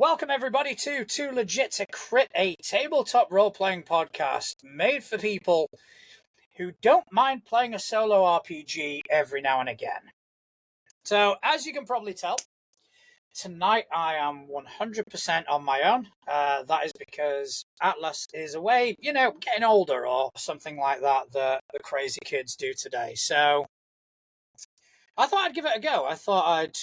Welcome everybody to Too Legit to Crit, a tabletop role-playing podcast made for people who don't mind playing a solo RPG every now and again. So, as you can probably tell, tonight I am 100% on my own. That is because Atlas is away, getting older or something like that the crazy kids do today. So, I thought I'd give it a go. I thought I'd,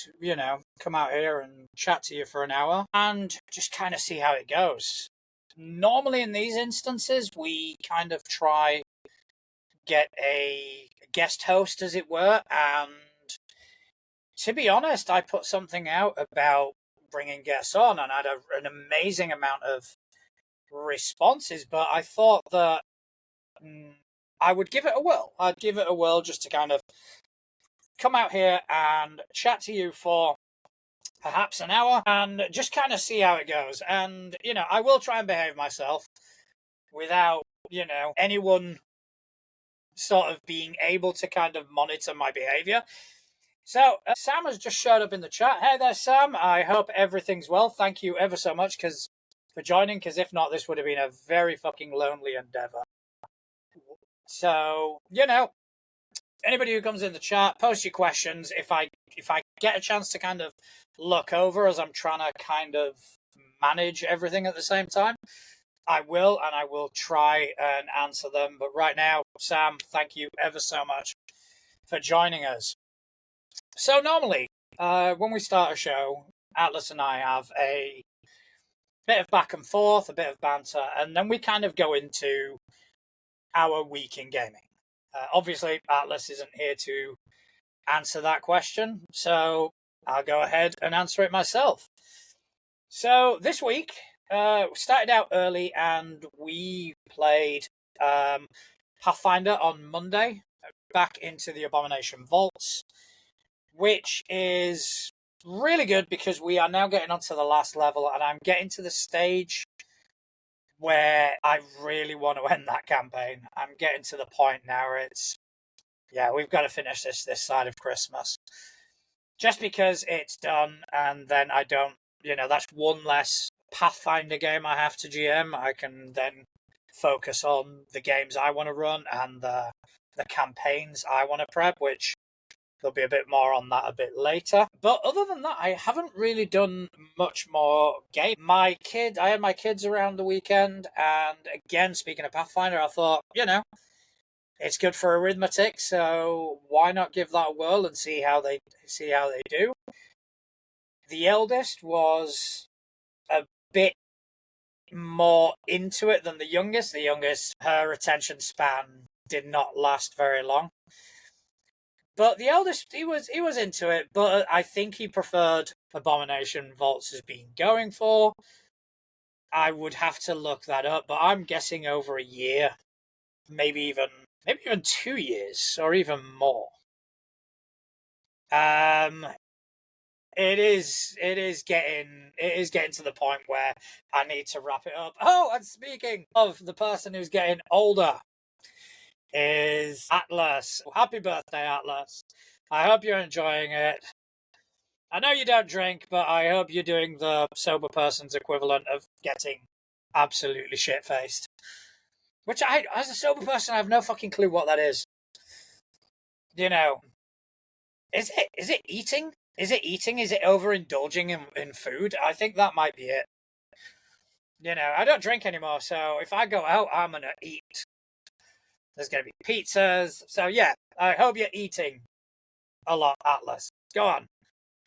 come out here and chat to you for an hour and just kind of see how it goes. Normally in these instances, we kind of try get a guest host, as it were, and to be honest, I put something out about bringing guests on and I had an amazing amount of responses, but I thought that I would give it a whirl. I'd give it a whirl just to kind of come out here and chat to you for perhaps an hour and just kind of see how it goes. And, I will try and behave myself without, anyone sort of being able to kind of monitor my behavior. So, Sam has just showed up in the chat. Hey there, Sam. I hope everything's well. Thank you ever so much for joining, because if not, this would have been a very fucking lonely endeavor. So, anybody who comes in the chat, post your questions. If I get a chance to kind of look over as I'm trying to kind of manage everything at the same time, I will try and answer them. But right now, Sam, thank you ever so much for joining us. So normally, when we start a show, Atlas and I have a bit of back and forth, a bit of banter, and then we kind of go into our week in gaming. Obviously, Atlas isn't here to answer that question, so I'll go ahead and answer it myself. So this week, we started out early and we played Pathfinder on Monday, back into the Abomination Vaults, which is really good because we are now getting onto the last level and I'm getting to the stage where I really want to end that campaign. I'm getting to the point now where we've got to finish this side of Christmas. Just because it's done, and then I don't, that's one less Pathfinder game I have to GM. I can then focus on the games I want to run and the campaigns I want to prep, which there'll be a bit more on that a bit later. But other than that, I haven't really done much more game. I had my kids around the weekend, and again, speaking of Pathfinder, I thought, it's good for arithmetic, so why not give that a whirl and see how they do. The eldest was a bit more into it than the youngest. The youngest, her attention span did not last very long. But the eldest, he was into it, but I think he preferred Abomination Vaults as being going for. I would have to look that up, but I'm guessing over a year, maybe even 2 years, or even more. It is getting to the point where I need to wrap it up. Oh, and speaking of the person who's getting older, is Atlas. Happy birthday, Atlas. I hope you're enjoying it. I know you don't drink, but I hope you're doing the sober person's equivalent of getting absolutely shit-faced. Which as a sober person, I have no fucking clue what that is. Is it eating? Is it eating? Is it overindulging in food? I think that might be it. I don't drink anymore, so if I go out, I'm gonna eat. There's going to be pizzas. So, I hope you're eating a lot, Atlas. Go on.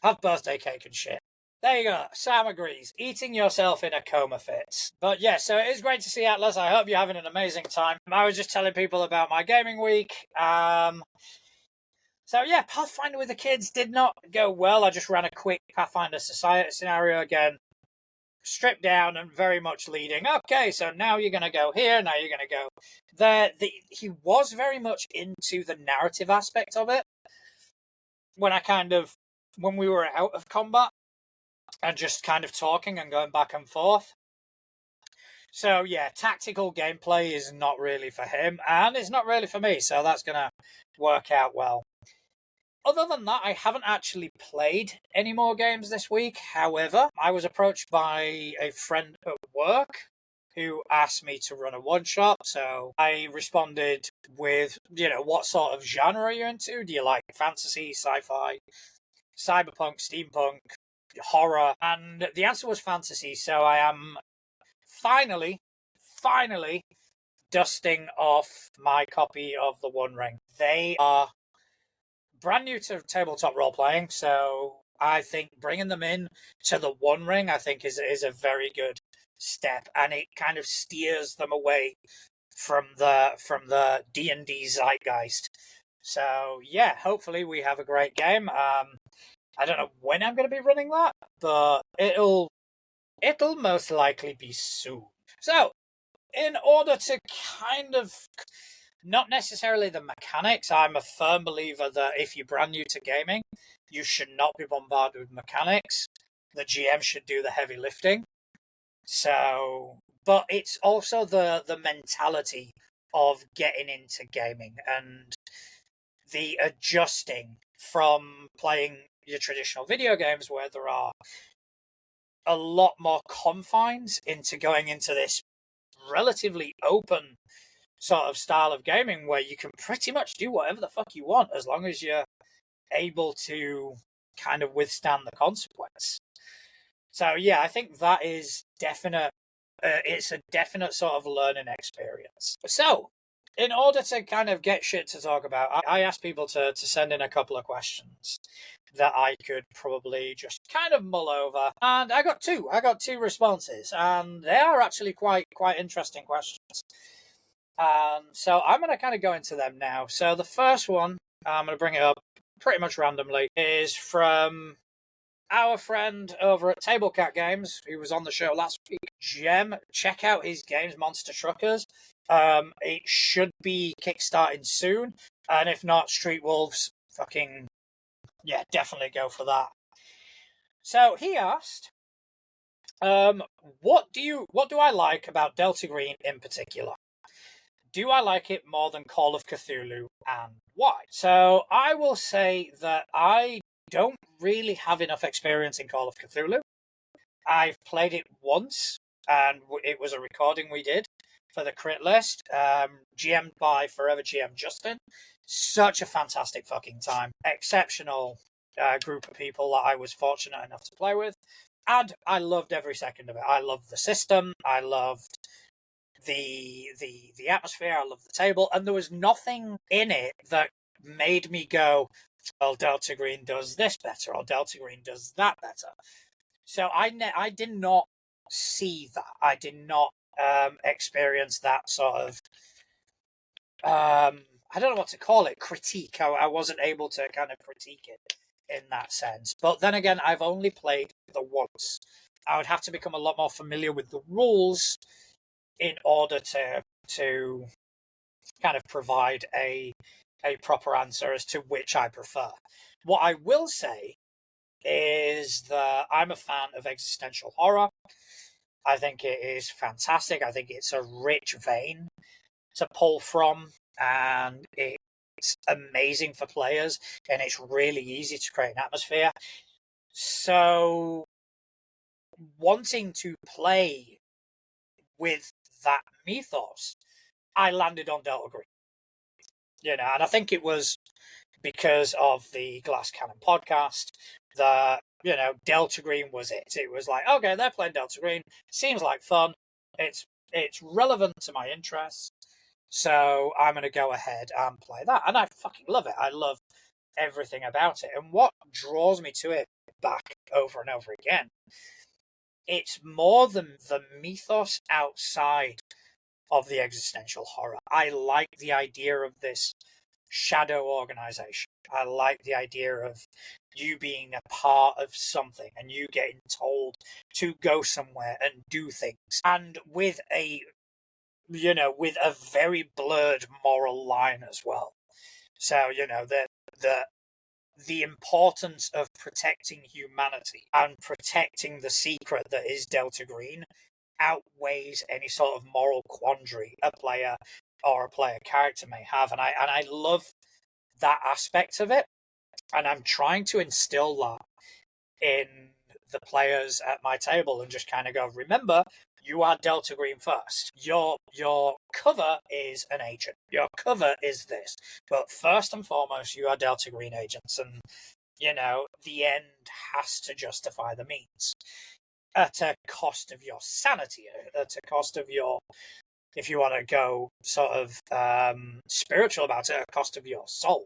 Have birthday cake and shit. There you go. Sam agrees. Eating yourself in a coma fits. But, so it is great to see Atlas. I hope you're having an amazing time. I was just telling people about my gaming week. Pathfinder with the kids did not go well. I just ran a quick Pathfinder Society scenario again. Stripped down and very much leading. Okay, so now you're going to go here, now you're going to go there. He was very much into the narrative aspect of it. When we were out of combat and just kind of talking and going back and forth. So tactical gameplay is not really for him and it's not really for me, so that's going to work out well. other than that, I haven't actually played any more games this week. However, I was approached by a friend at work who asked me to run a one-shot, so I responded with, what sort of genre are you into? Do you like fantasy, sci-fi, cyberpunk, steampunk, horror? And the answer was fantasy, so I am finally dusting off my copy of the One Ring. They are brand new to tabletop role playing, so I think bringing them in to the One Ring, I think, is a very good step, and it kind of steers them away from the D&D zeitgeist. So yeah, hopefully we have a great game. I don't know when I'm going to be running that, but it'll most likely be soon. So, in order to kind of, not necessarily the mechanics, I'm a firm believer that if you're brand new to gaming, you should not be bombarded with mechanics. The GM should do the heavy lifting. So, but it's also the mentality of getting into gaming and the adjusting from playing your traditional video games where there are a lot more confines into going into this relatively open sort of style of gaming where you can pretty much do whatever the fuck you want as long as you're able to kind of withstand the consequence. So yeah, I think that is definite. It's a definite sort of learning experience. So, in order to kind of get shit to talk about, I asked people to send in a couple of questions that I could probably just kind of mull over, and I got two. I got two responses, and they are actually quite interesting questions. So I'm going to kind of go into them now. So the first one, I'm going to bring it up pretty much randomly, is from our friend over at Tablecat Games, who was on the show last week. Jem, check out his games, Monster Truckers. It should be kickstarting soon, and if not, Street Wolves, fucking yeah, definitely go for that. So he asked, what do I like about Delta Green in particular? Do I like it more than Call of Cthulhu, and why? So I will say that I don't really have enough experience in Call of Cthulhu. I've played it once, and it was a recording we did for the crit list, GM'd by Forever GM Justin. Such a fantastic fucking time. Exceptional group of people that I was fortunate enough to play with. And I loved every second of it. I loved the system. I loved the atmosphere. I loved the table. And there was nothing in it that made me go, well, Delta Green does this better, or Delta Green does that better. So I did not see that. I did not experience that sort of, I don't know what to call it, critique. I wasn't able to kind of critique it in that sense. But then again, I've only played the once. I would have to become a lot more familiar with the rules in order to kind of provide a proper answer as to which I prefer. What I will say is that I'm a fan of existential horror. I think it is fantastic. I think it's a rich vein to pull from, and it's amazing for players, and it's really easy to create an atmosphere. So, wanting to play with that mythos, I landed on Delta Green. And I think it was because of the Glass Cannon podcast that, Delta Green was it. It was like, okay, they're playing Delta Green. Seems like fun. It's relevant to my interests. So I'm going to go ahead and play that. And I fucking love it. I love everything about it. And what draws me to it back over and over again, it's more than the mythos outside of the existential horror. I like the idea of this shadow organization. I like the idea of you being a part of something and you getting told to go somewhere and do things, and with a very blurred moral line as well. So the importance of protecting humanity and protecting the secret that is Delta Green outweighs any sort of moral quandary a player or a player character may have, and I love that aspect of it. And I'm trying to instill that in the players at my table and just kind of go, remember, you are Delta Green first. Your cover is an agent. Your cover is this. But first and foremost, you are Delta Green agents. And, the end has to justify the means at a cost of your sanity, at a cost of your, if you want to go sort of spiritual about it, at a cost of your soul.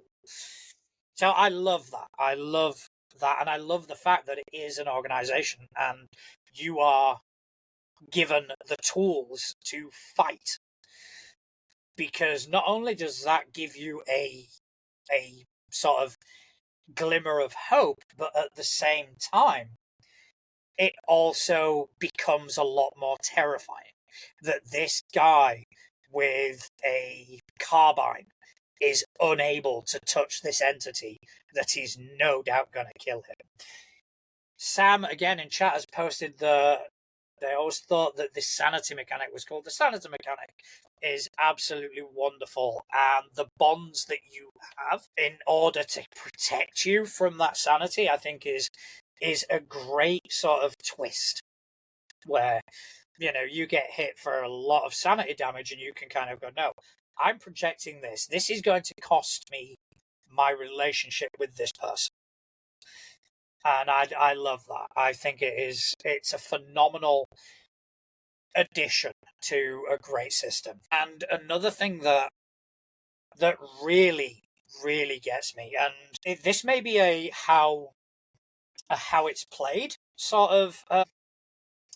So I love that. I love that. And I love the fact that it is an organization and you are given the tools to fight. Because not only does that give you a sort of glimmer of hope, but at the same time, it also becomes a lot more terrifying that this guy with a carbine is unable to touch this entity that is no doubt going to kill him. Sam, again, in chat has posted they always thought that this sanity mechanic was called the sanity mechanic is absolutely wonderful. And the bonds that you have in order to protect you from that sanity, I think is a great sort of twist where, you get hit for a lot of sanity damage and you can kind of go, no, I'm projecting this. This is going to cost me my relationship with this person. And I love that. I think it's a phenomenal addition to a great system. And another thing that really, really gets me, and this may be a how it's played sort of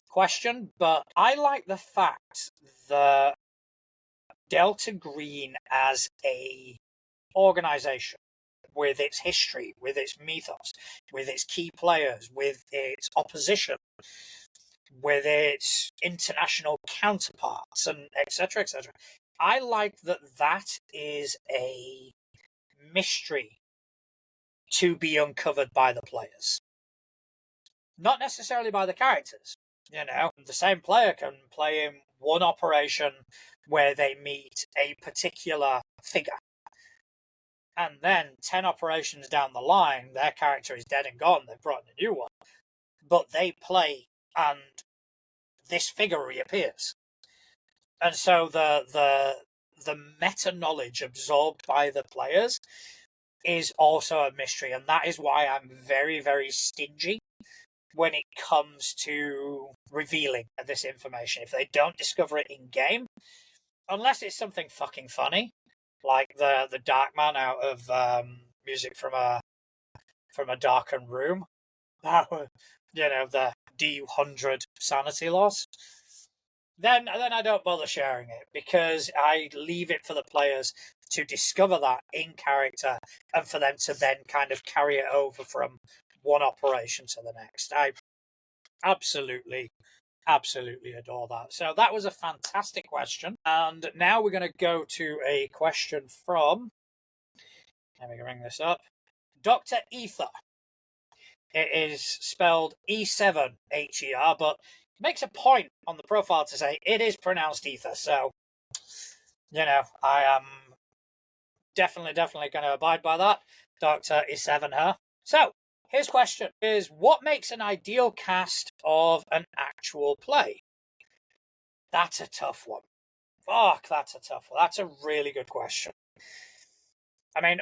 question, but I like the fact that Delta Green as a organization with its history, with its mythos, with its key players, with its opposition, with its international counterparts, and etc., etc. I like that is a mystery to be uncovered by the players. Not necessarily by the characters. The same player can play in one operation where they meet a particular figure. And then 10 operations down the line, their character is dead and gone. They've brought in a new one. But they play and this figure reappears. And so the meta knowledge absorbed by the players is also a mystery. And that is why I'm very, very stingy when it comes to revealing this information. If they don't discover it in game, unless it's something fucking funny, like the Dark Man out of Music from a Darkened Room, the D100 sanity loss, then I don't bother sharing it because I leave it for the players to discover that in character and for them to then kind of carry it over from one operation to the next. I absolutely adore that. So that was a fantastic question. And now we're going to go to a question from, let me bring this up, Dr. Ether. It is spelled E7HER, but makes a point on the profile to say it is pronounced Ether. So, I am definitely going to abide by that. Dr. E7her. So, his question is, what makes an ideal cast of an actual play? That's a tough one. Fuck, that's a tough one. That's a really good question. I mean,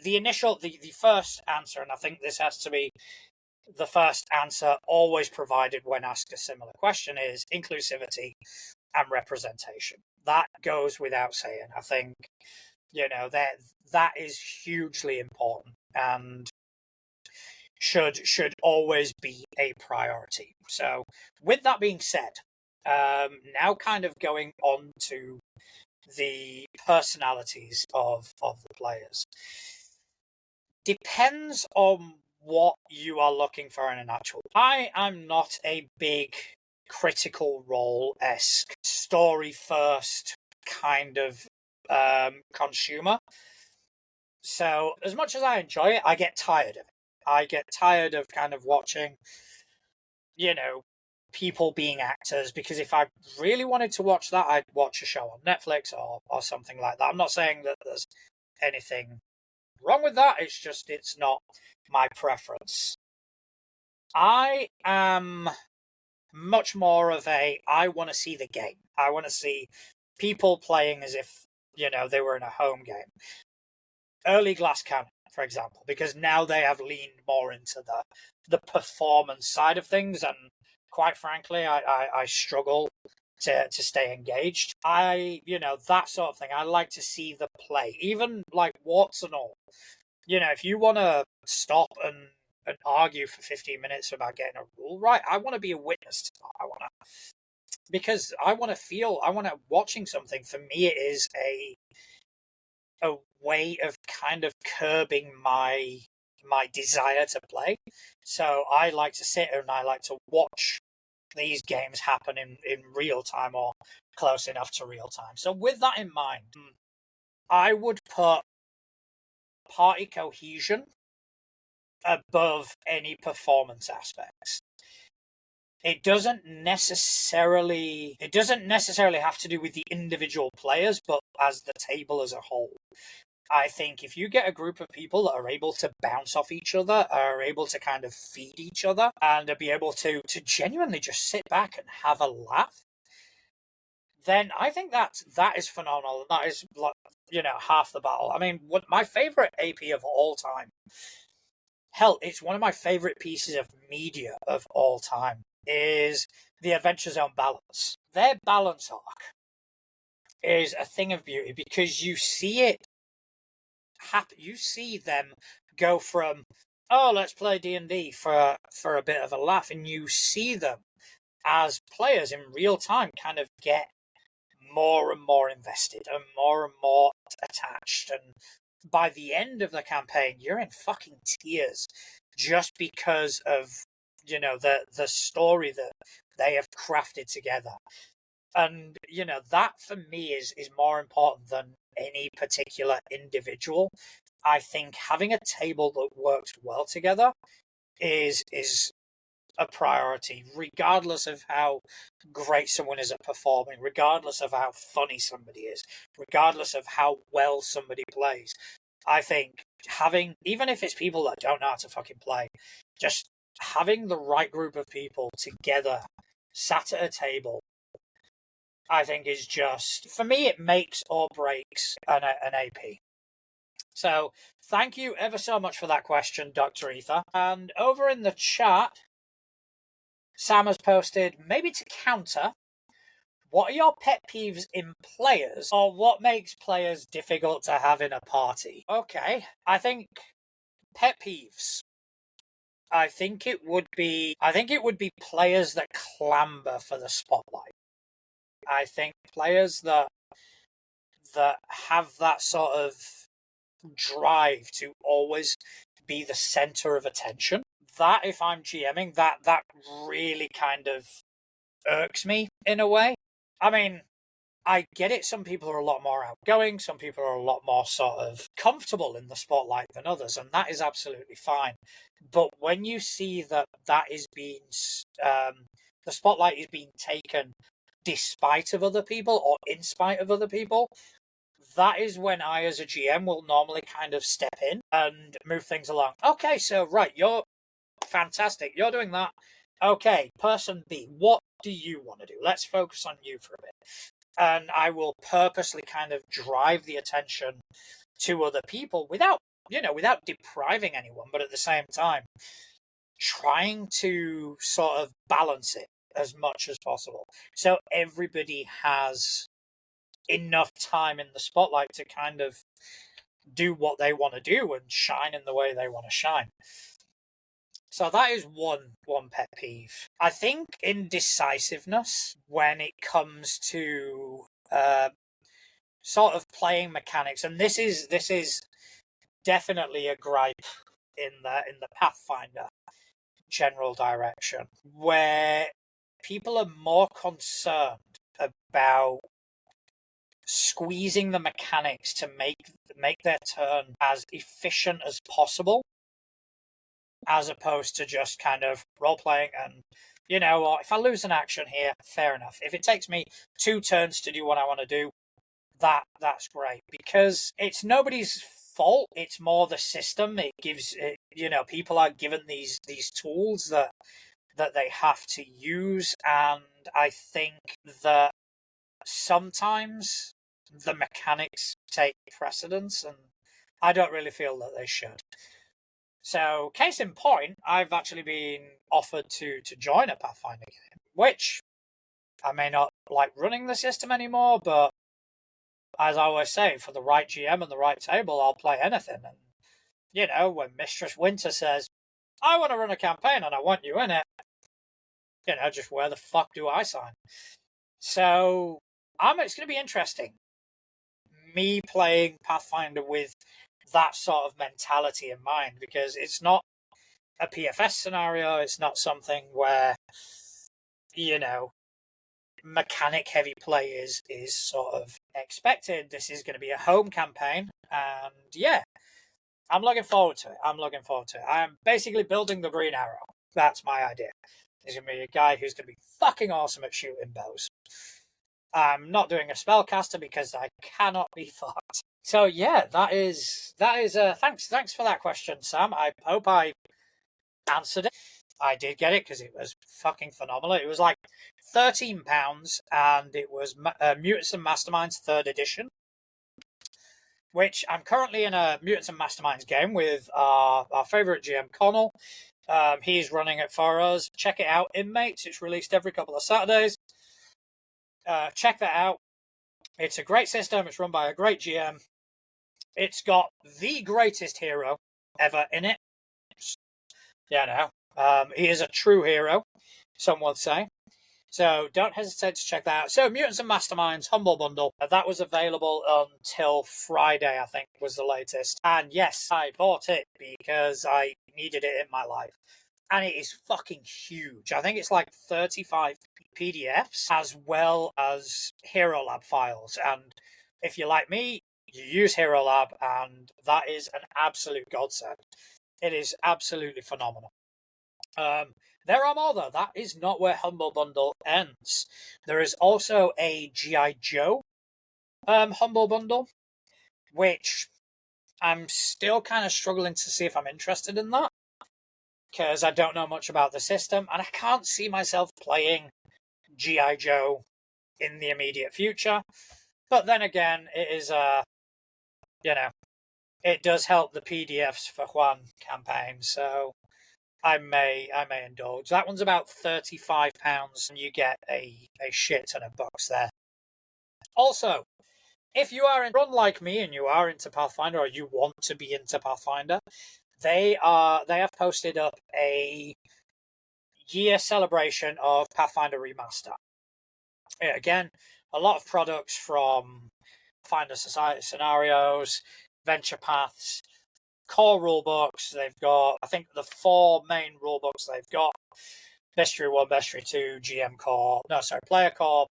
the first answer, and I think this has to be the first answer always provided when asked a similar question, is inclusivity and representation. That goes without saying. I think, that is hugely important and should always be a priority. So with that being said, now kind of going on to the personalities of the players. Depends on what you are looking for in an actual. I am not a big Critical Role-esque story first kind of consumer. So as much as I enjoy it, I get tired of it. I get tired of kind of watching, people being actors, because if I really wanted to watch that, I'd watch a show on Netflix or something like that. I'm not saying that there's anything wrong with that. It's just, it's not my preference. I am much more of I want to see the game. I want to see people playing as if, they were in a home game. Early Glass Cannon, for example, because now they have leaned more into the performance side of things, and quite frankly, I struggle to stay engaged. That sort of thing. I like to see the play, even like warts and all. If you want to stop and argue for 15 minutes about getting a rule right, I want to be a witness to that. Because I want to watching something. For me, it is a way of kind of curbing my desire to play. So I like to sit and I like to watch these games happen in real time or close enough to real time. So with that in mind, I would put party cohesion above any performance aspects. It doesn't necessarily have to do with the individual players, but as the table as a whole. I think if you get a group of people that are able to bounce off each other, are able to kind of feed each other, and be able to genuinely just sit back and have a laugh, then I think that is phenomenal. That is, half the battle. I mean, my favorite AP of all time, hell, it's one of my favorite pieces of media of all time, is the Adventure Zone balance. Their balance arc is a thing of beauty because you see it happen. You see them go from, oh, let's play D&D for a bit of a laugh, and you see them as players in real time kind of get more and more invested and more attached, and by the end of the campaign you're in fucking tears just because of the story that they have crafted together. And that for me is more important than any particular individual. I think having a table that works well together is a priority, regardless of how great someone is at performing, regardless of how funny somebody is, regardless of how well somebody plays. I think even if it's people that don't know how to fucking play, just having the right group of people together, sat at a table, I think is just, for me, it makes or breaks an AP. So thank you ever so much for that question, Dr. Ether. And over in the chat, Sam has posted, maybe to counter, what are your pet peeves in players, or what makes players difficult to have in a party? Okay, I think pet peeves. I think it would be players that clamber for the spotlight. I think players that have that sort of drive to always be the center of attention. That, if I'm GMing, that really kind of irks me in a way. I mean, I get it. Some people are a lot more outgoing. Some people are a lot more sort of comfortable in the spotlight than others, and that is absolutely fine. But when you see that is being, the spotlight is being taken despite of other people or in spite of other people, that is when I, as a GM, will normally kind of step in and move things along. Okay, so right, you're fantastic. You're doing that. Okay, person B, what do you want to do? Let's focus on you for a bit. And I will purposely kind of drive the attention to other people without depriving anyone, but at the same time, trying to sort of balance it as much as possible. So everybody has enough time in the spotlight to kind of do what they want to do and shine in the way they want to shine. So that is one pet peeve. I think indecisiveness when it comes to sort of playing mechanics, and this is definitely a gripe in the Pathfinder general direction, where people are more concerned about squeezing the mechanics to make their turn as efficient as possible, as opposed to just kind of role-playing and, if I lose an action here, fair enough. If it takes me 2 turns to do what I want to do, that's great. Because it's nobody's fault. It's more the system. It gives people are given these tools that they have to use, and I think that sometimes the mechanics take precedence, and I don't really feel that they should. So, case in point, I've actually been offered to join a Pathfinder game, which I may not like running the system anymore, but as I always say, for the right GM and the right table, I'll play anything. And, when Mistress Winter says, I want to run a campaign and I want you in it, just where the fuck do I sign? So, it's going to be interesting. Me playing Pathfinder with that sort of mentality in mind, because it's not a PFS scenario. It's not something where, mechanic heavy play is sort of expected. This is going to be a home campaign, and yeah, I'm looking forward to it. I am basically building the Green Arrow. That's my idea. There's going to be a guy who's going to be fucking awesome at shooting bows. I'm not doing a spellcaster because I cannot be fucked. So yeah, that is thanks for that question, Sam. I hope I answered it. I did get it because it was fucking phenomenal. It was like £13, and it was Mutants and Masterminds 3rd edition, which I'm currently in a Mutants and Masterminds game with our favourite GM, Connell. He's running it for us. Check it out, Inmates. It's released every couple of Saturdays. Check that out. It's a great system. It's run by a great GM. It's got the greatest hero ever in it. He is a true hero, some would say. So don't hesitate to check that out. So Mutants and Masterminds Humble Bundle, that was available until Friday, I think, was the latest. And yes, I bought it because I needed it in my life. And it is fucking huge. I think it's like 35 PDFs as well as Hero Lab files. And if you're like me, you use Hero Lab, and that is an absolute godsend. It is absolutely phenomenal. There are more, though. That is not where Humble Bundle ends. There is also a G.I. Joe Humble Bundle, which I'm still kind of struggling to see if I'm interested in that, because I don't know much about the system, and I can't see myself playing G.I. Joe in the immediate future. But then again, it is it does help the PDFs for Juan campaign, so I may indulge. That one's about £35, and you get a shit ton of bucks there. Also, if you are run like me and you are into Pathfinder, or you want to be into Pathfinder, they have posted up a year celebration of Pathfinder Remaster. Again, a lot of products from Pathfinder Society scenarios, Venture Paths, core rulebooks. They've got, I think, the 4 main rulebooks they've got: Bestiary 1, Bestiary 2, Player Core,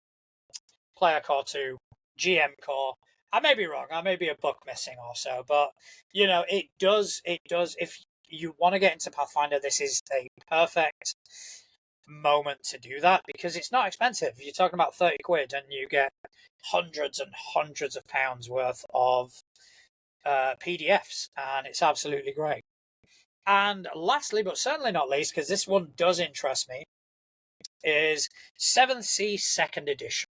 Player Core 2, GM Core. I may be wrong. I may be a book missing or so, but it does. If you want to get into Pathfinder, this is a perfect moment to do that, because it's not expensive. You're talking about 30 quid, and you get hundreds and hundreds of pounds worth of PDFs, and it's absolutely great. And lastly, but certainly not least, because this one does interest me, is 7th Sea 2nd edition.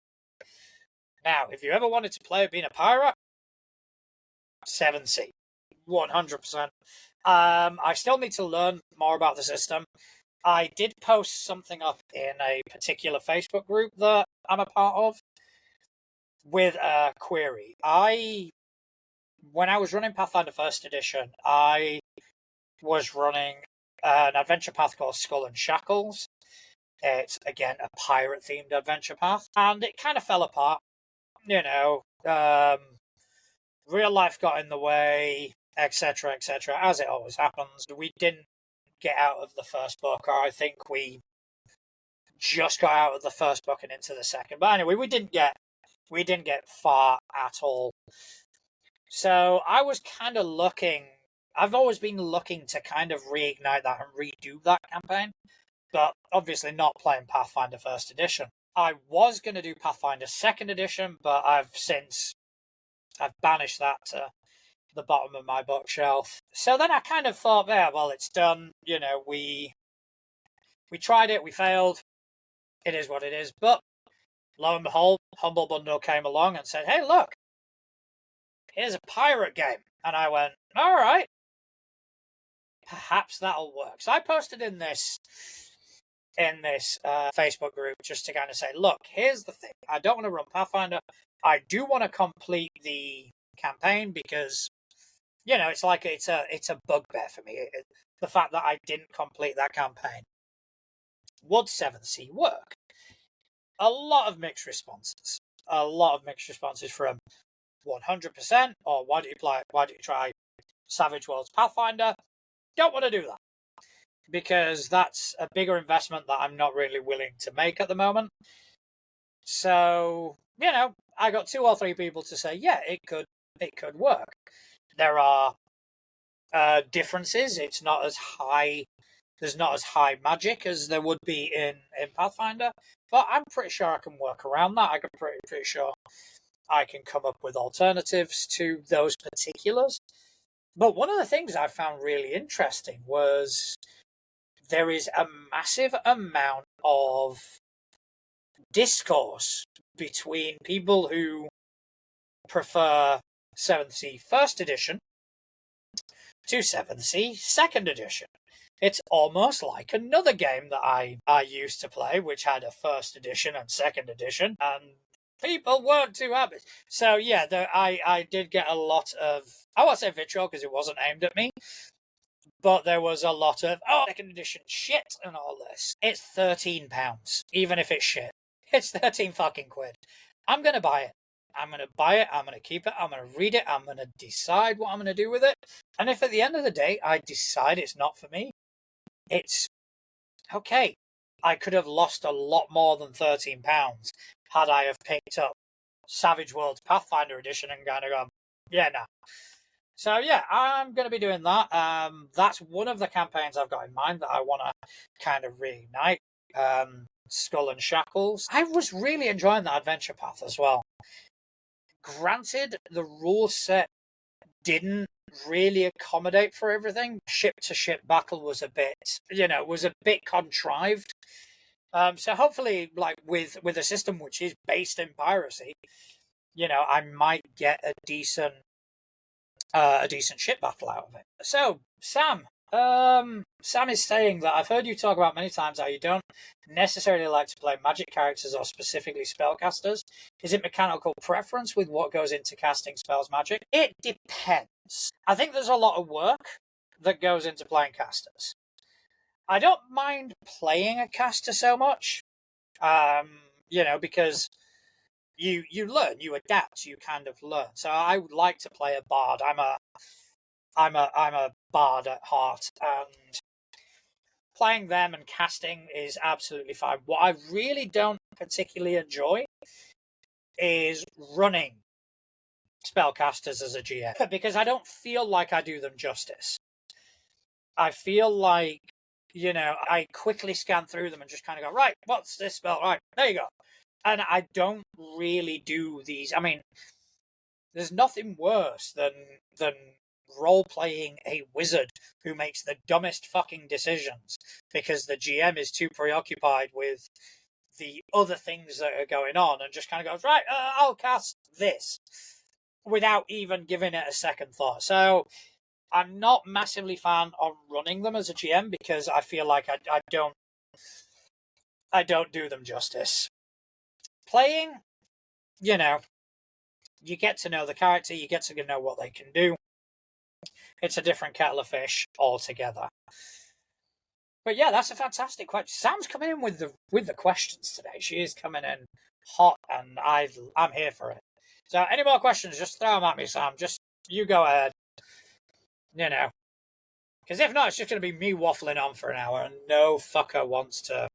Now, if you ever wanted to play being a pirate, 7th Sea, 100%. I still need to learn more about the system. I did post something up in a particular Facebook group that I'm a part of with a query. When I was running Pathfinder 1st edition, I was running an adventure path called Skull and Shackles. It's, again, a pirate-themed adventure path, and it kind of fell apart. Real life got in the way, etc., as it always happens. We didn't get out of the first book, or I think we just got out of the first book and into the second. But anyway, we didn't get far at all. So I was kind of looking. I've always been looking to kind of reignite that and redo that campaign, but obviously not playing Pathfinder 1st edition. I was going to do Pathfinder 2nd edition, but I've banished that to the bottom of my bookshelf. So then I kind of thought, yeah, well, it's done. You know, we tried it, we failed. It is what it is. But lo and behold, Humble Bundle came along and said, hey, look, here's a pirate game. And I went, all right, perhaps that'll work. So I posted in this Facebook group just to kind of say, look, here's the thing. I don't want to run Pathfinder. I do want to complete the campaign because, you know, it's like it's a bugbear for me. The fact that I didn't complete that campaign. Would 7th Sea work? A lot of mixed responses. A lot of mixed responses from 100% or why do you try Savage Worlds Pathfinder? Don't want to do that because that's a bigger investment that I'm not really willing to make at the moment. So, you know, I got 2 or 3 people to say, yeah, it could work. There are differences. It's not as high. There's not as high magic as there would be in Pathfinder, but I'm pretty sure I can work around that. I'm pretty sure I can come up with alternatives to those particulars. But one of the things I found really interesting was there is a massive amount of discourse between people who prefer 7th Sea First Edition to 7th Sea Second Edition. It's almost like another game that I used to play, which had a First Edition and Second Edition, and people weren't too happy. So yeah, I did get a lot of, I won't say vitriol because it wasn't aimed at me, but there was a lot of, oh, Second Edition shit and all this. It's £13, even if it's shit. It's 13 fucking quid. I'm going to buy it. I'm going to buy it, I'm going to keep it, I'm going to read it, I'm going to decide what I'm going to do with it. And if at the end of the day I decide it's not for me, it's okay. I could have lost a lot more than £13 had I have picked up Savage Worlds Pathfinder Edition and kind of gone, yeah, no. So yeah, I'm going to be doing that. That's one of the campaigns I've got in mind that I want to kind of reignite. Skull and Shackles. I was really enjoying that adventure path as well. Granted, the rule set didn't really accommodate for everything. Ship-to-ship battle was a bit contrived. So hopefully, like with a system which is based in piracy, you know, I might get a decent ship battle out of it. So, Sam is saying that I've heard you talk about many times how you don't necessarily like to play magic characters or specifically spellcasters. Is it mechanical preference with what goes into casting spells magic? It depends. I think there's a lot of work that goes into playing casters. I don't mind playing a caster so much, you know, because you learn, you adapt, you kind of learn. So I would like to play a bard. I'm a bard at heart, and playing them and casting is absolutely fine. What I really don't particularly enjoy is running spellcasters as a GM because I don't feel like I do them justice. I feel like, you know, I quickly scan through them and just kind of go, right, what's this spell? Right, there you go. And I don't really do these. I mean, there's nothing worse than role-playing a wizard who makes the dumbest fucking decisions because the GM is too preoccupied with the other things that are going on and just kind of goes, right, I'll cast this without even giving it a second thought. So I'm not massively fan of running them as a GM because I feel like I don't do them justice. Playing, you know, you get to know the character, you get to know what they can do. It's a different kettle of fish altogether. But yeah, that's a fantastic question. Sam's coming in with the questions today. She is coming in hot, and I'm here for it. So any more questions, just throw them at me, Sam. Just you go ahead. You know. Because if not, it's just going to be me waffling on for an hour, and no fucker wants to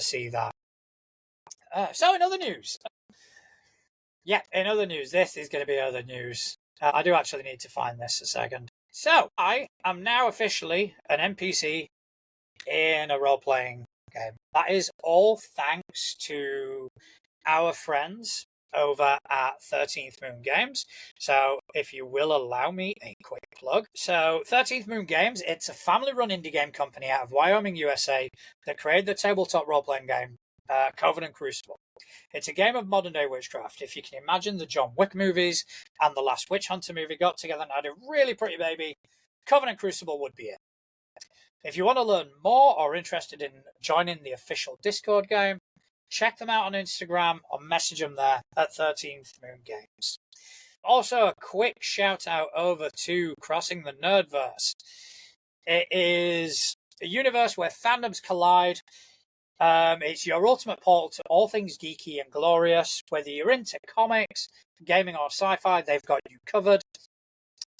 see that. So in other news. Yeah, in other news, this is going to be other news. I do actually need to find this a second. So, I am now officially an NPC in a role-playing game. That is all thanks to our friends over at 13th Moon Games. So if you will allow me a quick plug. So 13th Moon Games, it's a family-run indie game company out of Wyoming, USA that created the tabletop role-playing game Coven Crucible. It's a game of modern-day witchcraft. If you can imagine the John Wick movies and the last Witch Hunter movie got together and had a really pretty baby, Coven Crucible would be it. If you want to learn more or interested in joining the official Discord game, check them out on Instagram or message them there at 13th Moon Games. Also, a quick shout out over to Crossing the Nerdverse. It is a universe where fandoms collide. It's your ultimate portal to all things geeky and glorious. Whether you're into comics, gaming, or sci-fi, they've got you covered.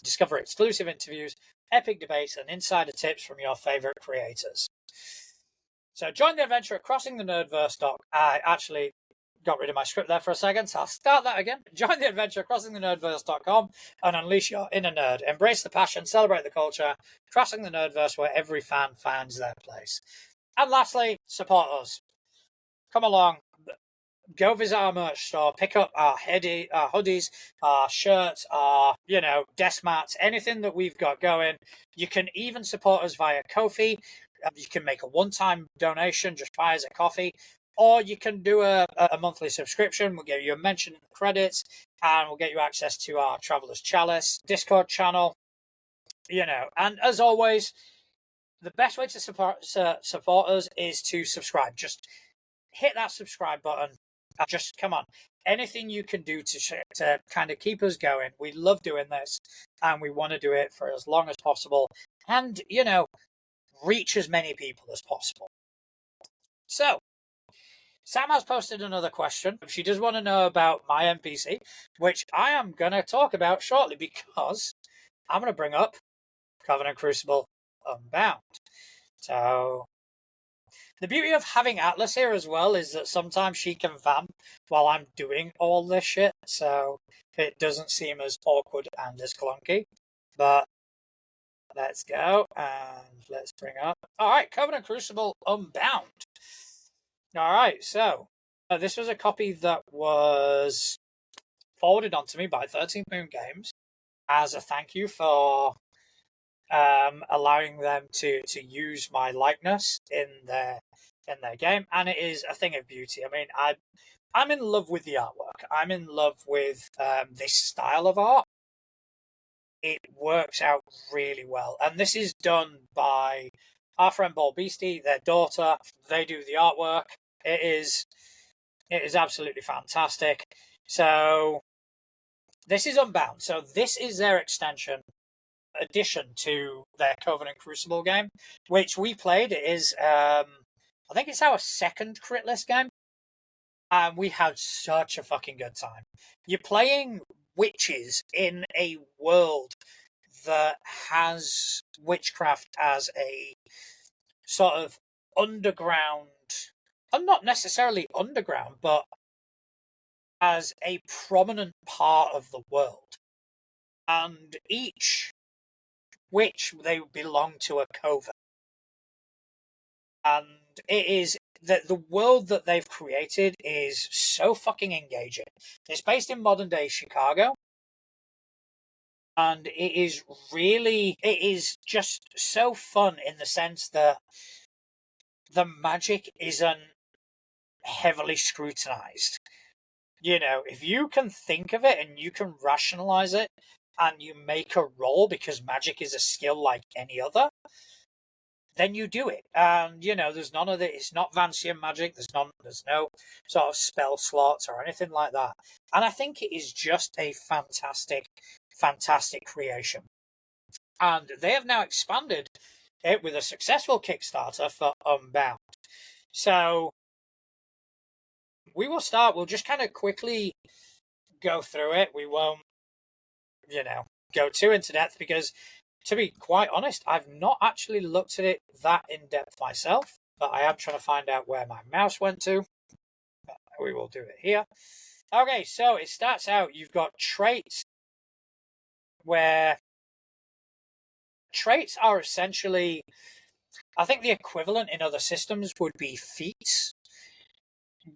Discover exclusive interviews, epic debates, and insider tips from your favorite creators. So join the adventure at crossingthenerdverse. I actually got rid of my script there for a second, so I'll start that again. Join the adventure at crossingthenerdverse.com and unleash your inner nerd. Embrace the passion, celebrate the culture. Crossing the Nerdverse, where every fan finds their place. And lastly, support us. Come along. Go visit our merch store, pick up our hoodies, our shirts, our, desk mats, anything that we've got going. You can even support us via Ko-fi. You can make a one-time donation, just buy us a coffee, or you can do a monthly subscription. We'll give you a mention in the credits, and we'll get you access to our Traveler's Chalice Discord channel, And as always, the best way to support us is to subscribe. Just hit that subscribe button. Just come on. Anything you can do to kind of keep us going. We love doing this, and we want to do it for as long as possible. And, reach as many people as possible. So, Sam has posted another question. She does want to know about my NPC, which I am going to talk about shortly because I'm going to bring up Coven Crucible Unbound. So, the beauty of having Atlas here as well is that sometimes she can vamp while I'm doing all this shit, so it doesn't seem as awkward and as clunky. But let's go and let's bring up. All right, Coven Crucible Unbound. All right, so this was a copy that was forwarded on to me by 13th Moon Games as a thank you for allowing them to use my likeness in their game, and it is a thing of beauty. I mean, I'm in love with the artwork. I'm in love with this style of art. It works out really well, and this is done by our friend Ball Beastie, their daughter. They do the artwork. It is absolutely fantastic. So this is Unbound. So this is their addition to their Coven Crucible game, which we played. It is I think it's our second Critless game, and we had such a fucking good time. You're playing witches in a world that has witchcraft as a sort of underground, and not necessarily underground, but as a prominent part of the world. And each witch, they belong to a coven. And it is that the world that they've created is so fucking engaging. It's based in modern day Chicago. And it is just so fun in the sense that the magic isn't heavily scrutinized. If you can think of it and you can rationalize it and you make a roll because magic is a skill like any other, then you do it. And, there's none of it. It's not Vancian magic. There's no sort of spell slots or anything like that. And I think it is just a fantastic, fantastic creation. And they have now expanded it with a successful Kickstarter for Unbound. So we'll just kind of quickly go through it. We won't, go too into depth because, to be quite honest, I've not actually looked at it that in depth myself, but I am trying to find out where my mouse went to. We will do it here. Okay, so it starts out, you've got traits where traits are essentially, I think the equivalent in other systems would be feats.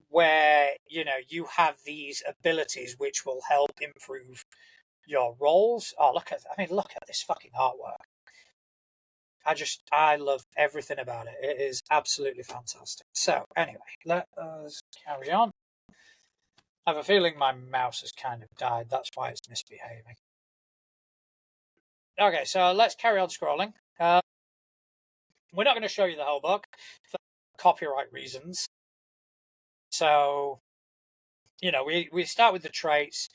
where you have these abilities which will help improve your rolls. Oh, look at this fucking artwork. I love everything about it. It is absolutely fantastic. So anyway, let us carry on. I have a feeling my mouse has kind of died. That's why it's misbehaving. Okay, so let's carry on scrolling. We're not going to show you the whole book for copyright reasons. So, we start with the traits.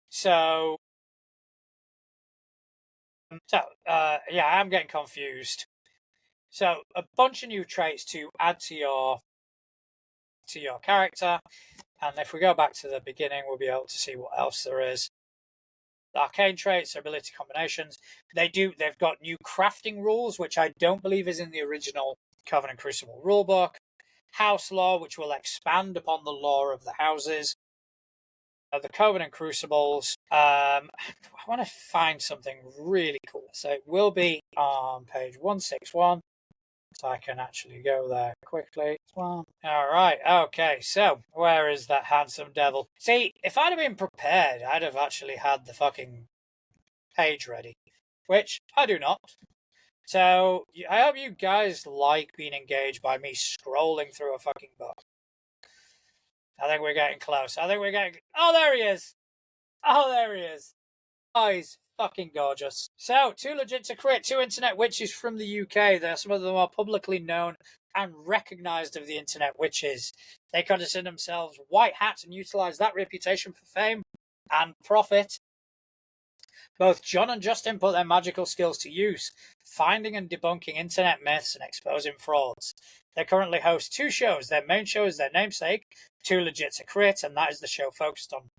So yeah, I am getting confused. So a bunch of new traits to add to your character, and if we go back to the beginning, we'll be able to see what else there is. The arcane traits, ability combinations. They've got new crafting rules, which I don't believe is in the original Coven Crucible rulebook. House lore, which will expand upon the lore of the houses. The Coven Crucibles. I want to find something really cool. So it will be on page 161. So I can actually go there quickly. All right. Okay. So where is that handsome devil? See, if I'd have been prepared, I'd have actually had the fucking page ready, which I do not. So I hope you guys like being engaged by me scrolling through a fucking book. I think we're getting close. Oh, there he is. Oh, there he is. Oh, he's fucking gorgeous. So, too legit to crit. 2 internet witches from the UK. They're some of the more publicly known and recognised of the internet witches. They consider themselves white hats and utilise that reputation for fame and profit. Both John and Justin put their magical skills to use, finding and debunking internet myths and exposing frauds. They currently host 2 shows. Their main show is their namesake, Too Legit to Crit, and that is the show focused on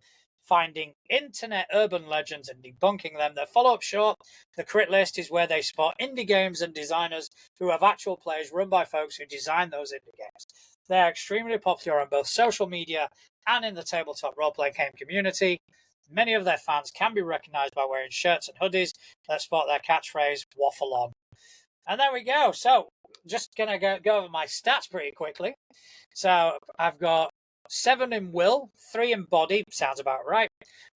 finding internet urban legends and debunking them. Their follow-up show, The Crit List, is where they spot indie games and designers who have actual plays run by folks who design those indie games. They're extremely popular on both social media and in the tabletop role-playing game community. Many of their fans can be recognized by wearing shirts and hoodies that spot their catchphrase, waffle on. And there we go. So, just going to go over my stats pretty quickly. So, I've got 7 in will, 3 in body, sounds about right,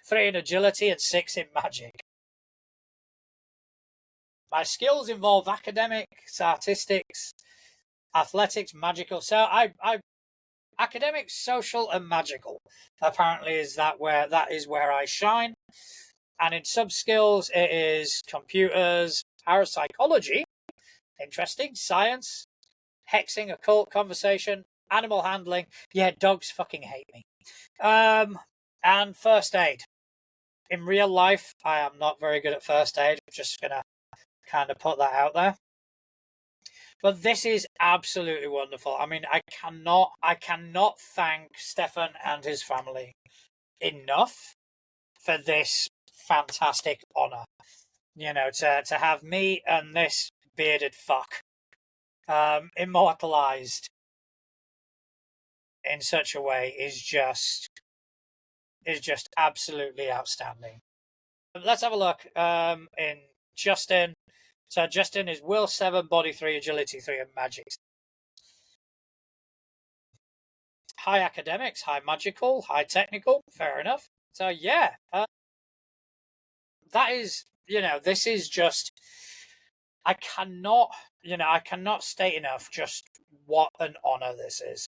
3 in agility, and 6 in magic. My skills involve academics, artistics, athletics, magical. So, academic, social, and magical. Apparently, that is where I shine. And in sub skills, it is computers, parapsychology, interesting, science, hexing, occult, conversation, animal handling. Yeah, dogs fucking hate me. And first aid. In real life, I am not very good at first aid. I'm just gonna kind of put that out there. But this is absolutely wonderful. I mean, I cannot thank Stefan and his family enough for this fantastic honor. To have me and this bearded fuck immortalized in such a way is just absolutely outstanding. Let's have a look in Justin. So Justin is will 7, body 3, agility 3, and magic. High academics, high magical, high technical. Fair enough. So yeah, that is, this is just, I cannot state enough just what an honor this is.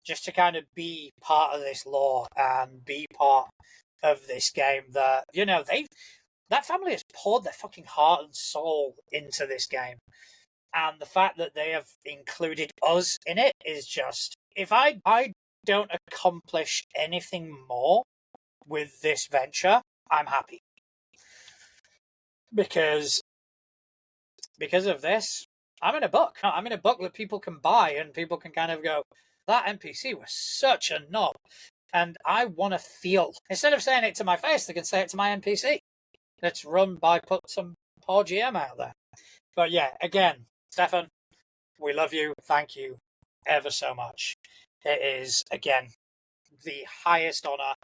Just to kind of be part of this lore and be part of this game that, that family has poured their fucking heart and soul into this game. And the fact that they have included us in it is just, if I don't accomplish anything more with this venture, I'm happy. Because of this, I'm in a book. I'm in a book that people can buy and people can kind of go, that NPC was such a knob. And I want to feel, instead of saying it to my face, they can say it to my NPC. Let's run by put some poor GM out there. But yeah, again, Stefan, we love you. Thank you ever so much. It is, again, the highest honor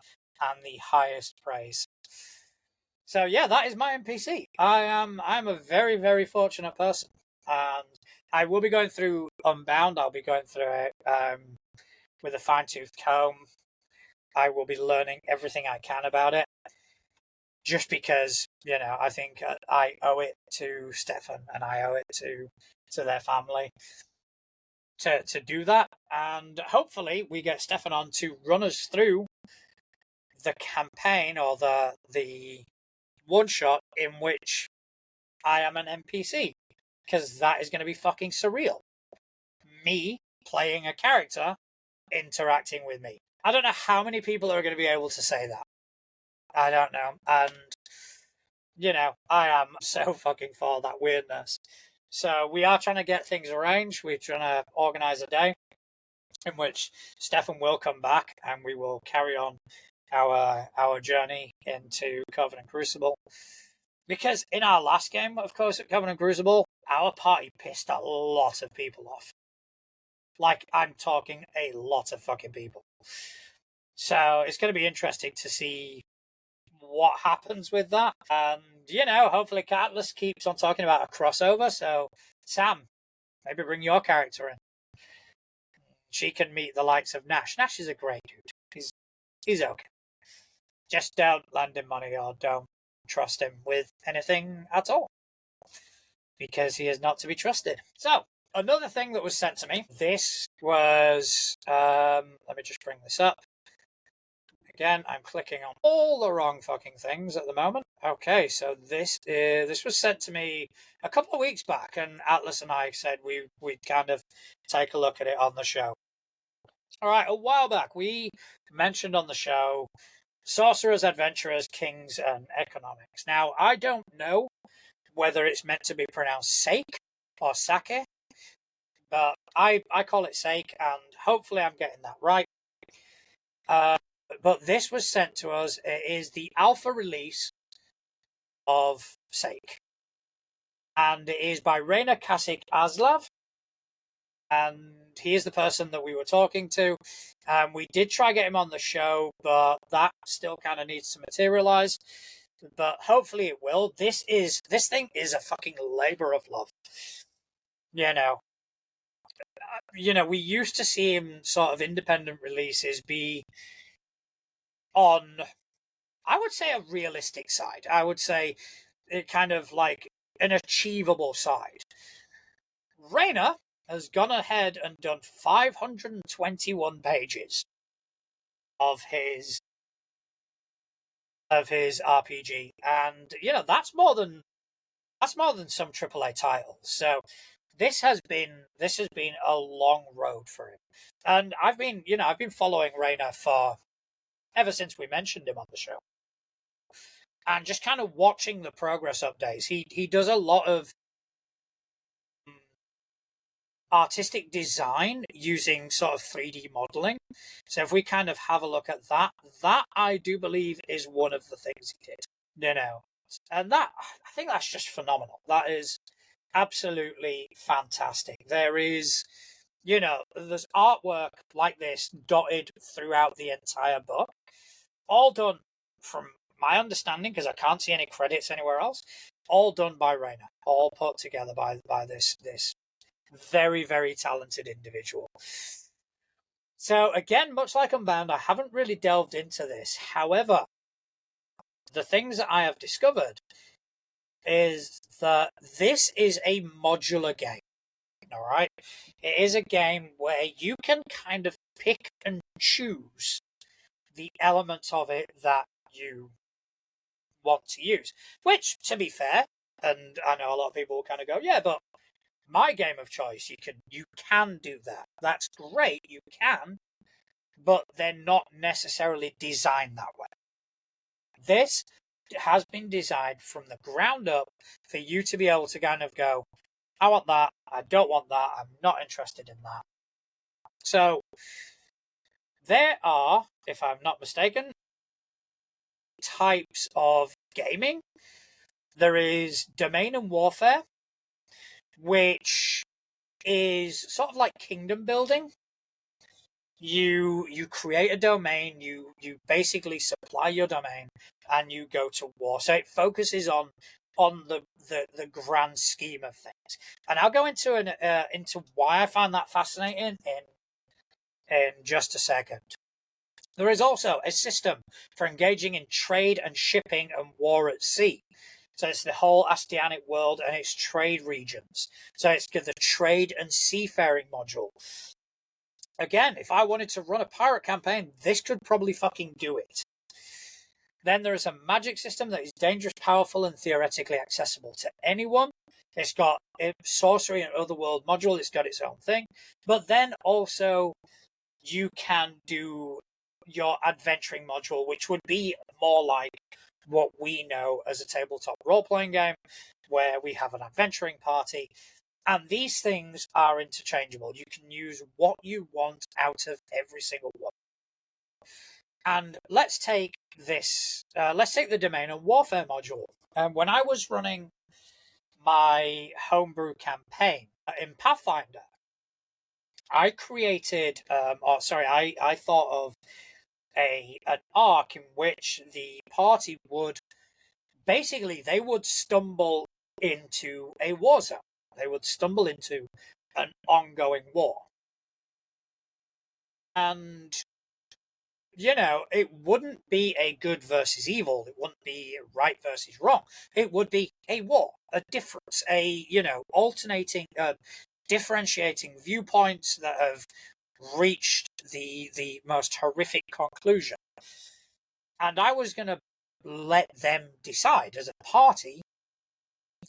and the highest praise. So yeah, that is my NPC. I'm a very, very fortunate person. And I will be going through Unbound. I'll be going through it with a fine-tooth comb. I will be learning everything I can about it, just because, I think I owe it to Stefan and I owe it to their family to do that. And hopefully we get Stefan on to run us through the campaign, or the one shot in which I am an NPC, because that is going to be fucking surreal. Me playing a character interacting with me. I don't know how many people are going to be able to say that. I don't know. And, I am so fucking for that weirdness. So we are trying to get things arranged. We're trying to organise a day in which Stefan will come back and we will carry on our journey into Coven Crucible. Because in our last game, of course, at Coven Crucible, our party pissed a lot of people off. Like, I'm talking a lot of fucking people. So it's going to be interesting to see what happens with that. And, hopefully Catalyst keeps on talking about a crossover. So, Sam, maybe bring your character in. She can meet the likes of Nash. Nash is a great dude. He's okay. Just don't lend him money or don't trust him with anything at all, because he is not to be trusted. So, another thing that was sent to me, this was, let me just bring this up. Again, I'm clicking on all the wrong fucking things at the moment. Okay, so this was sent to me a couple of weeks back, and Atlas and I said we'd kind of take a look at it on the show. All right, a while back, we mentioned on the show Sorcerers, Adventurers, Kings, and Economics. Now, I don't know whether it's meant to be pronounced Sake or Sake, but I call it Sake, and hopefully I'm getting that right. But this was sent to us. It is the alpha release of Sake, and it is by Rainer Kasich Aslav, and he is the person that we were talking to. We did try get him on the show, but that still kind of needs to materialize. But hopefully it will. This thing is a fucking labor of love. We used to see him sort of independent releases be on, I would say, a realistic side. I would say it kind of like an achievable side. Rainer has gone ahead and done 521 pages of his RPG, and that's more than some AAA titles. So this has been a long road for him, and I've been following Rainer for ever since we mentioned him on the show, and just kind of watching the progress updates. He does a lot of artistic design using sort of 3D modeling. So if we kind of have a look at that I do believe is one of the things he did. And that, I think that's just phenomenal. That is absolutely fantastic. There is, there's artwork like this dotted throughout the entire book, all done, from my understanding, because I can't see any credits anywhere else, all done by Rainer, all put together by this very, very talented individual. So again, much like Unbound, I haven't really delved into this. However, the things that I have discovered is that this is a modular game. All right, it is a game where you can kind of pick and choose the elements of it that you want to use. Which, to be fair, and I know a lot of people will kind of go, yeah, but my game of choice, you can do that. That's great, you can, but they're not necessarily designed that way. This has been designed from the ground up for you to be able to kind of go, I want that, I don't want that, I'm not interested in that. So there are, if I'm not mistaken, types of gaming. There is domain and warfare, which is sort of like kingdom building. You create a domain, you basically supply your domain, and you go to war. So it focuses on the grand scheme of things. And I'll go into why I find that fascinating in just a second. There is also a system for engaging in trade and shipping and war at sea. So it's the whole Oceanic world and its trade regions. So it's the trade and seafaring module. Again, if I wanted to run a pirate campaign, this could probably fucking do it. Then there is a magic system that is dangerous, powerful, and theoretically accessible to anyone. It's got a sorcery and otherworld module. It's got its own thing. But then also you can do your adventuring module, which would be more like what we know as a tabletop role-playing game, where we have an adventuring party. And these things are interchangeable. You can use what you want out of every single one. And let's take this, let's take the Domain and Warfare module. When I was running my homebrew campaign in Pathfinder, I created, I thought of an arc in which the party would, basically, they would stumble into a war zone. They would stumble into an ongoing war. And, you know, it wouldn't be a good versus evil. It wouldn't be right versus wrong. It would be a war, a difference, a, you know, alternating, differentiating viewpoints that have reached the most horrific conclusion. And I was going to let them decide as a party,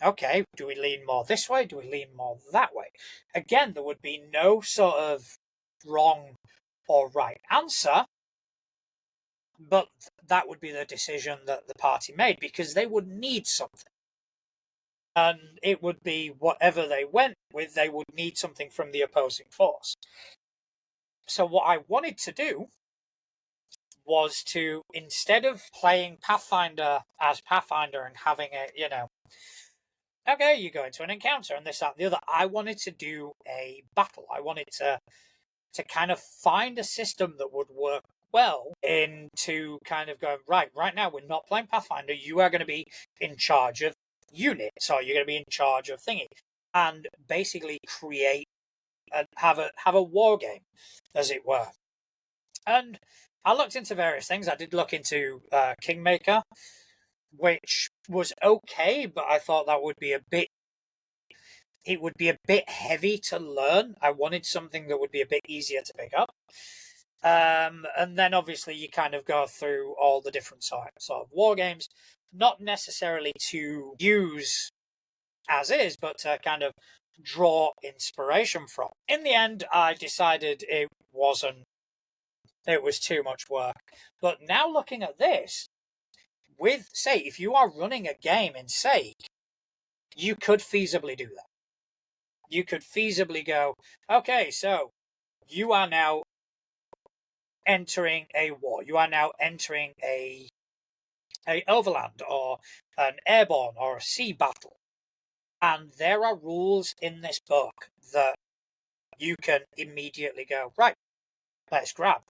okay, do we lean more this way? Do we lean more that way? Again, there would be no sort of wrong or right answer, but that would be the decision that the party made, because they would need something. And it would be whatever they went with, they would need something from the opposing force. So what I wanted to do was to, instead of playing Pathfinder as Pathfinder and having it, you know, okay, you go into an encounter and this, that, and the other, I wanted to do a battle. I wanted to kind of find a system that would work well into kind of going, right now we're not playing Pathfinder, you are going to be in charge of units, or you're going to be in charge of thingy, and basically create and have a war game, as it were. And I looked into various things. I did look into Kingmaker, which was okay, but I thought that would be it would be a bit heavy to learn. I wanted something that would be a bit easier to pick up. And then obviously you kind of go through all the different sort of war games, not necessarily to use as is, but to kind of draw inspiration from. In the end, I decided it was too much work. But now looking at this, with, say, if you are running a game in Sake, you could feasibly do that. You could feasibly go, okay, so you are now entering a war. You are now entering a overland or an airborne or a sea battle. And there are rules in this book that you can immediately go, right, let's grab.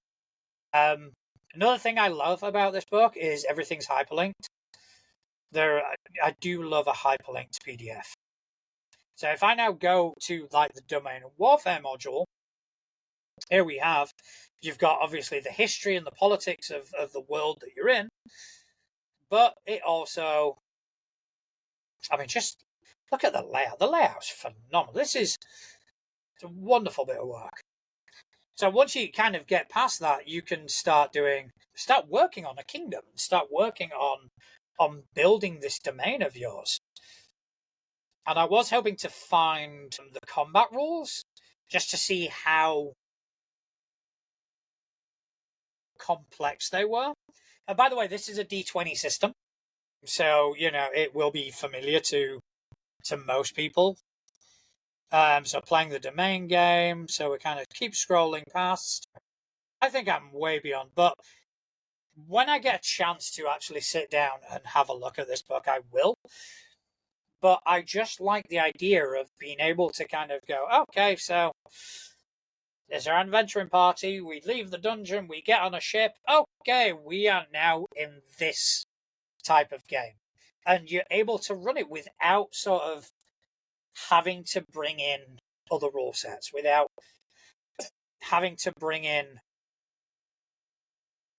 Another thing I love about this book is everything's hyperlinked. I do love a hyperlinked PDF. So if I now go to like the Domain and Warfare module, here we have, you've got obviously the history and the politics of the world that you're in, but it also, I mean, just look at the layout. The layout's phenomenal. It's a wonderful bit of work. So once you kind of get past that, you can start working on a kingdom, start working on building this domain of yours. And I was hoping to find the combat rules just to see how complex they were. And by the way, this is a D20 system, so you know it will be familiar to most people. So playing the domain game, so we kind of keep scrolling past. I think I'm way beyond, but when I get a chance to actually sit down and have a look at this book, I will. But I just like the idea of being able to kind of go, okay, so there's our adventuring party, we leave the dungeon, we get on a ship, okay, we are now in this type of game. And you're able to run it without sort of having to bring in other rule sets, without having to bring in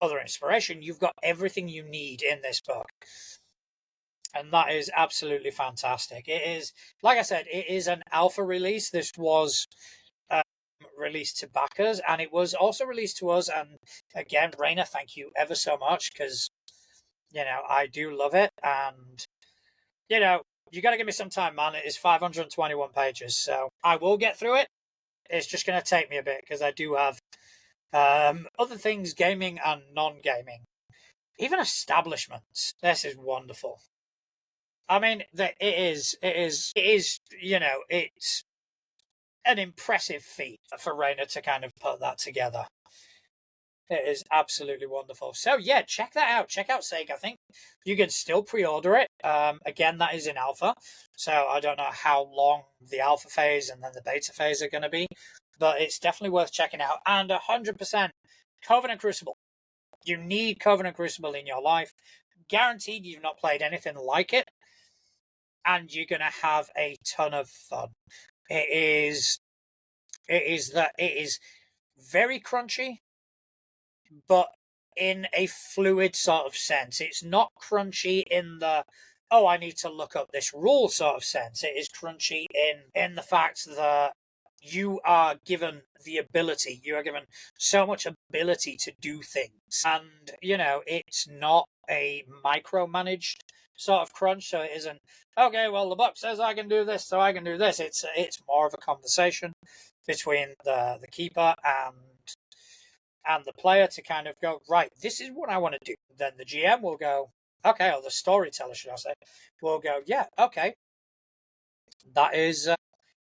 other inspiration, you've got everything you need in this book. And that is absolutely fantastic. It is, like I said, it is an alpha release. This was released to backers, and it was also released to us. And again, Raina, thank you ever so much, because, you know, I do love it. And, you know, you got to give me some time, man. It is 521 pages, so I will get through it. It's just going to take me a bit, because I do have other things, gaming and non-gaming, even establishments. This is wonderful. I mean, it is, you know, it's an impressive feat for Raina to kind of put that together. It is absolutely wonderful. So yeah, check that out. Check out Sega. I think you can still pre-order it. Again, that is in alpha, so I don't know how long the alpha phase and then the beta phase are going to be, but it's definitely worth checking out. And 100% Coven Crucible. You need Coven Crucible in your life. Guaranteed you've not played anything like it, and you're going to have a ton of fun. It is very crunchy, but in a fluid sort of sense. It's not crunchy in the, oh, I need to look up this rule sort of sense. It is crunchy in the fact that you are given the ability, you are given so much ability to do things. And, you know, it's not a micromanaged sort of crunch, so it isn't, okay, well, the book says I can do this, so I can do this. It's more of a conversation between the keeper and the player to kind of go, right, this is what I want to do. Then the GM will go, okay, or the storyteller, should I say, will go, yeah, okay, that is,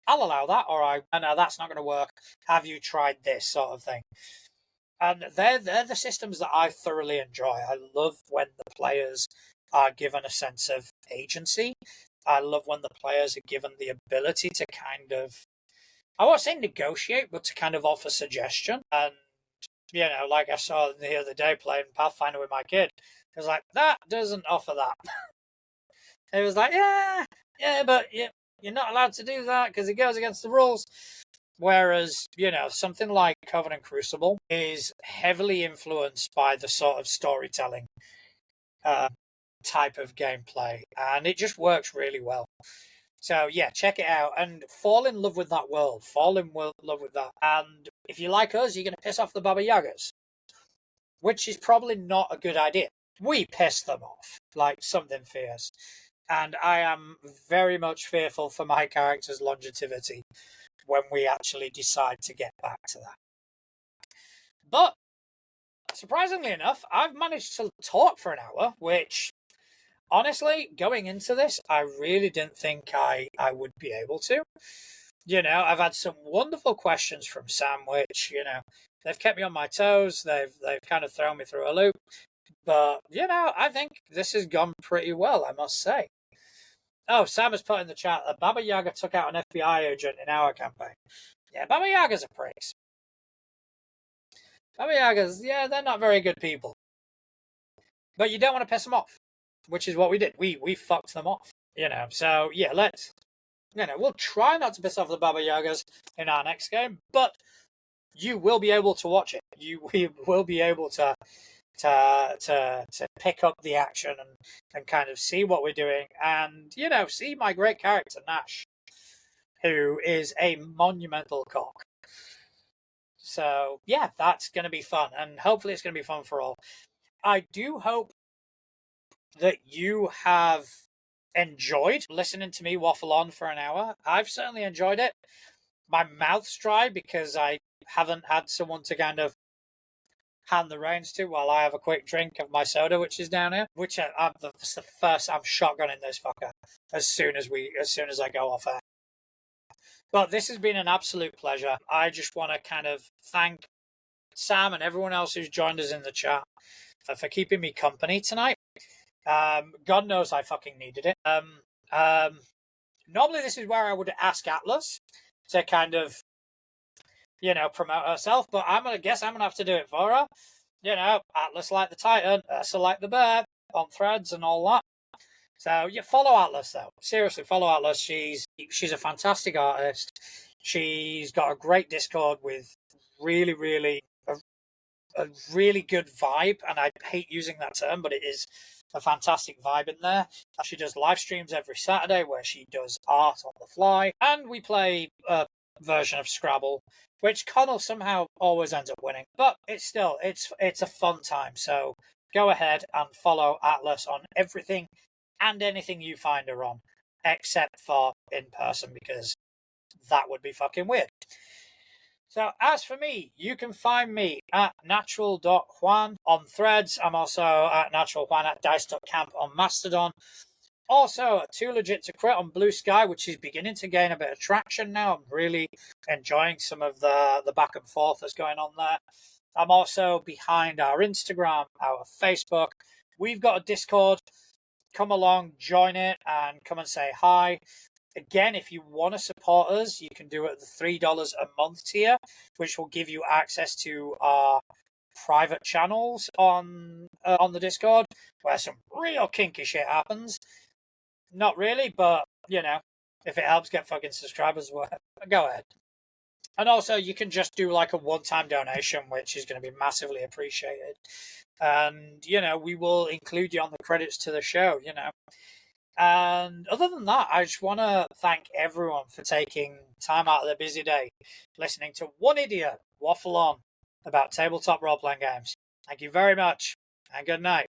I'll allow that, or no, that's not going to work. Have you tried this sort of thing? And they're the systems that I thoroughly enjoy. I love when the players are given a sense of agency. I love when the players are given the ability to kind of, I won't say negotiate, but to kind of offer suggestion. And, you know, like I saw the other day playing Pathfinder with my kid, it was like, that doesn't offer that. It was like, yeah, but you're not allowed to do that because it goes against the rules. Whereas, you know, something like Coven Crucible is heavily influenced by the sort of storytelling type of gameplay, and it just works really well. So yeah, check it out and fall in love with that world. Fall in love with that. And if you like us, you're going to piss off the Baba Yagas, which is probably not a good idea. We piss them off like something fierce. And I am very much fearful for my character's longevity when we actually decide to get back to that. But surprisingly enough, I've managed to talk for an hour, which, honestly, going into this, I really didn't think I would be able to. You know, I've had some wonderful questions from Sam, which, you know, they've kept me on my toes. They've kind of thrown me through a loop. But, you know, I think this has gone pretty well, I must say. Oh, Sam has put in the chat that Baba Yaga took out an FBI agent in our campaign. Yeah, Baba Yagas are pricks. Baba Yagas, yeah, they're not very good people. But you don't want to piss them off, which is what we did. We fucked them off, you know. So, yeah, we'll try not to piss off the Baba Yagas in our next game, but you will be able to watch it. We will be able to pick up the action and kind of see what we're doing, and, you know, see my great character Nash, who is a monumental cock. So yeah, that's going to be fun, and hopefully it's going to be fun for all. I do hope that you have enjoyed listening to me waffle on for an hour. I've certainly enjoyed it. My mouth's dry because I haven't had someone to kind of hand the reins to while I have a quick drink of my soda, which is down here. Which that's the first I'm shotgunning this fucker as soon as I go off air. But this has been an absolute pleasure. I just want to kind of thank Sam and everyone else who's joined us in the chat for keeping me company tonight. God knows I fucking needed it. Normally this is where I would ask Atlas to kind of, you know, promote herself, but I'm going to have to do it for her. You know, Atlas like the Titan, Ursa like the bear, on threads and all that. So yeah, follow Atlas though. Seriously, follow Atlas. She's a fantastic artist. She's got a great Discord with really, really a really good vibe, and I hate using that term, but it is a fantastic vibe in there. She does live streams every Saturday where she does art on the fly, and we play a version of Scrabble, which Connell somehow always ends up winning. But it's a fun time. So go ahead and follow Atlas on everything and anything you find her on, except for in person, because that would be fucking weird. So as for me, you can find me at natural.juan on Threads. I'm also at naturaljuan at dice.camp on Mastodon. Also, Too Legit to Crit on Blue Sky, which is beginning to gain a bit of traction now. I'm really enjoying some of the back and forth that's going on there. I'm also behind our Instagram, our Facebook. We've got a Discord. Come along, join it, and come and say hi. Again, if you want to support us, you can do it at the $3 a month tier, which will give you access to our private channels on the Discord, where some real kinky shit happens. Not really, but, you know, if it helps get fucking subscribers, go ahead. And also, you can just do like a one-time donation, which is going to be massively appreciated. And, you know, we will include you on the credits to the show, you know. And other than that, I just want to thank everyone for taking time out of their busy day, listening to one idiot waffle on about tabletop role-playing games. Thank you very much, and good night.